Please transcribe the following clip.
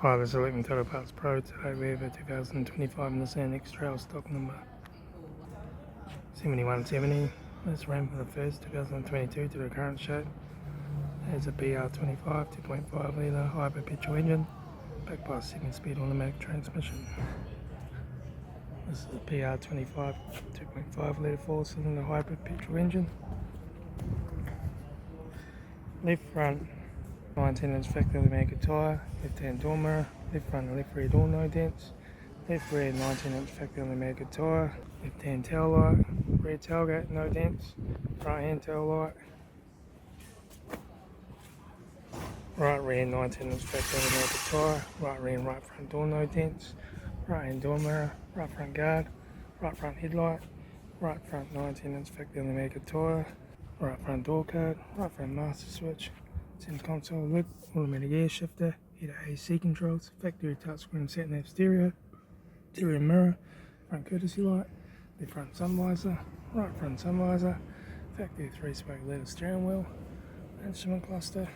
Hi, this is Litre Total Parts Pro. Today we have a 2025 Nissan X-Trail stock number 7170. This ran from the first 2022 to the current shape. It has a BR25 2.5 litre hybrid petrol engine backed by a 7-speed automatic transmission. This is a BR25 2.5 litre 4-cylinder hybrid petrol engine. Left front 19-inch factory made tyre, left-hand door mirror, left front and left rear door no dents, left rear 19-inch factory made tyre, left-hand tail light, rear tailgate no dents, right-hand tail light, right rear 19-inch factory made tyre, right rear and right front door no dents, right-hand door mirror, right front guard, right front headlight, right front 19-inch factory made tyre, right front door card, right front master switch, center console lid, automatic air shifter, heater AC controls, factory touchscreen sat nav stereo, interior mirror, front courtesy light, left front sun visor, right front sun visor, factory 3-spoke leather steering wheel, instrument cluster,